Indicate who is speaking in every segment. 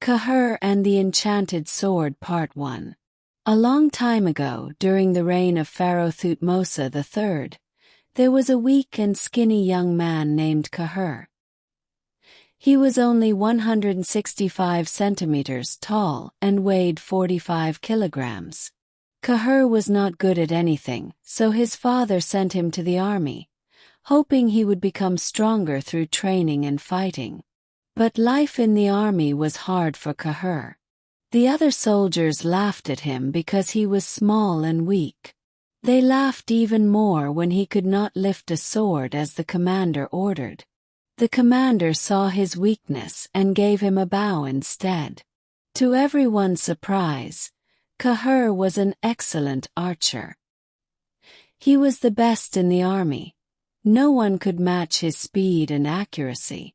Speaker 1: Qahir and the Enchanted Sword Part 1. A long time ago, during the reign of Pharaoh Thutmose III, there was a weak and skinny young man named Qahir. He was only 165 centimeters tall and weighed 45 kilograms. Qahir was not good at anything, so his father sent him to the army, hoping he would become stronger through training and fighting. But life in the army was hard for Qahir. The other soldiers laughed at him because he was small and weak. They laughed even more when he could not lift a sword as the commander ordered. The commander saw his weakness and gave him a bow instead. To everyone's surprise, Qahir was an excellent archer. He was the best in the army. No one could match his speed and accuracy.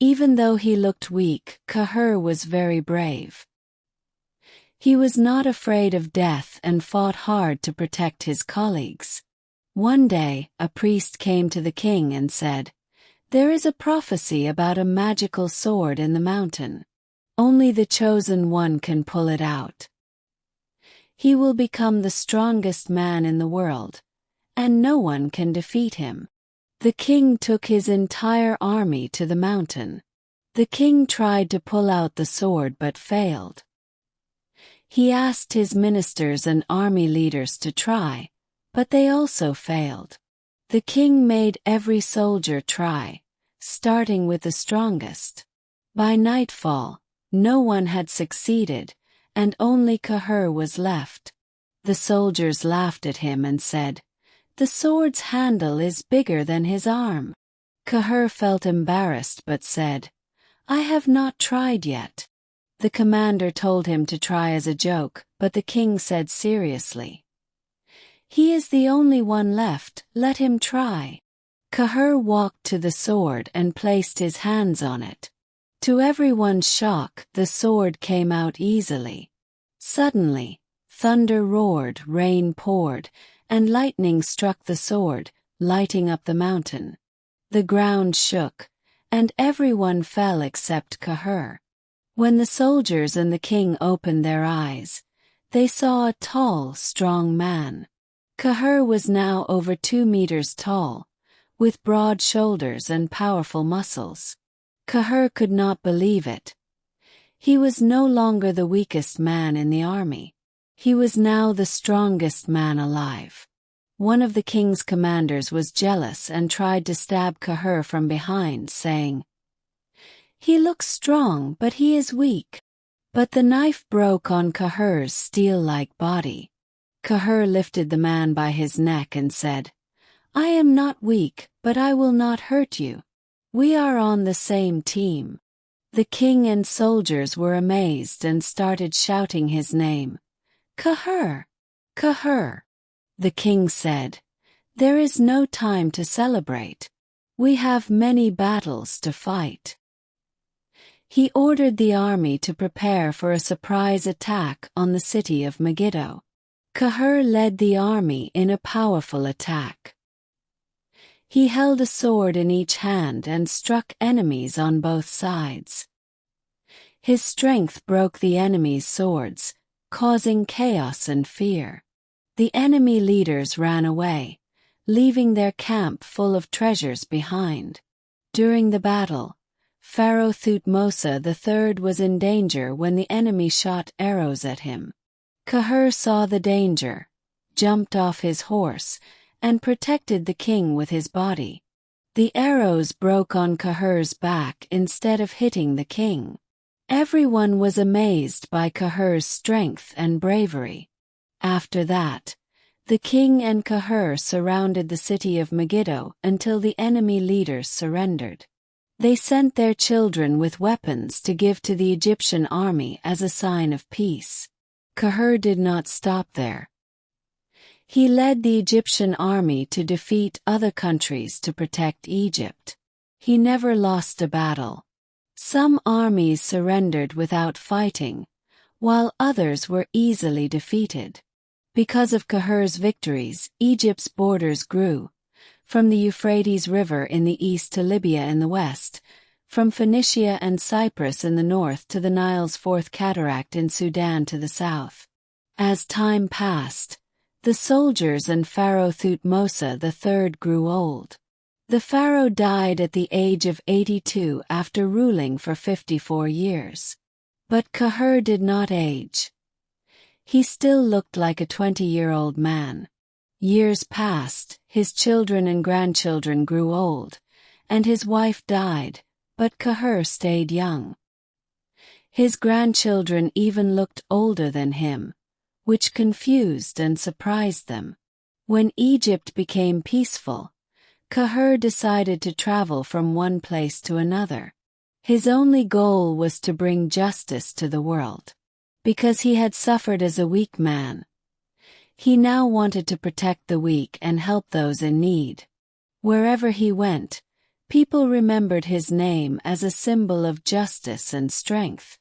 Speaker 1: Even though he looked weak, Qahir was very brave. He was not afraid of death and fought hard to protect his colleagues. One day, a priest came to the king and said, "There is a prophecy about a magical sword in the mountain. Only the chosen one can pull it out. He will become the strongest man in the world, and no one can defeat him." The king took his entire army to the mountain. The king tried to pull out the sword but failed. He asked his ministers and army leaders to try, but they also failed. The king made every soldier try, starting with the strongest. By nightfall, no one had succeeded, and only Qahir was left. The soldiers laughed at him and said, "The sword's handle is bigger than his arm." Qahir felt embarrassed but said, "I have not tried yet." The commander told him to try as a joke, but the king said seriously, "He is the only one left, let him try." Qahir walked to the sword and placed his hands on it. To everyone's shock, the sword came out easily. Suddenly, thunder roared, rain poured, and lightning struck the sword, lighting up the mountain. The ground shook, and everyone fell except Qahir. When the soldiers and the king opened their eyes, they saw a tall, strong man. Qahir was now over 2 meters tall, with broad shoulders and powerful muscles. Qahir could not believe it. He was no longer the weakest man in the army. He was now the strongest man alive. One of the king's commanders was jealous and tried to stab Qahir from behind, saying, "He looks strong, but he is weak." But the knife broke on Qahir's steel-like body. Qahir lifted the man by his neck and said, "I am not weak, but I will not hurt you. We are on the same team." The king and soldiers were amazed and started shouting his name. "Qahir! Qahir!" The king said, "There is no time to celebrate. We have many battles to fight." He ordered the army to prepare for a surprise attack on the city of Megiddo. Qahir led the army in a powerful attack. He held a sword in each hand and struck enemies on both sides. His strength broke the enemy's swords, causing chaos and fear. The enemy leaders ran away, leaving their camp full of treasures behind. During the battle, Pharaoh Thutmose III was in danger when the enemy shot arrows at him. Qahir saw the danger, jumped off his horse, and protected the king with his body. The arrows broke on Qahir's back instead of hitting the king. Everyone was amazed by Qahir's strength and bravery. After that, the king and Qahir surrounded the city of Megiddo until the enemy leaders surrendered. They sent their children with weapons to give to the Egyptian army as a sign of peace. Qahir did not stop there. He led the Egyptian army to defeat other countries to protect Egypt. He never lost a battle. Some armies surrendered without fighting, while others were easily defeated. Because of Qahir's victories, Egypt's borders grew, from the Euphrates River in the east to Libya in the west, from Phoenicia and Cyprus in the north to the Nile's fourth cataract in Sudan to the south. As time passed, the soldiers and Pharaoh Thutmose III grew old. The pharaoh died at the age of 82 after ruling for 54 years. But Qahir did not age. He still looked like a 20-year-old man. Years passed, his children and grandchildren grew old, and his wife died, but Qahir stayed young. His grandchildren even looked older than him, which confused and surprised them. When Egypt became peaceful, Qahir decided to travel from one place to another. His only goal was to bring justice to the world. Because he had suffered as a weak man, he now wanted to protect the weak and help those in need. Wherever he went, people remembered his name as a symbol of justice and strength.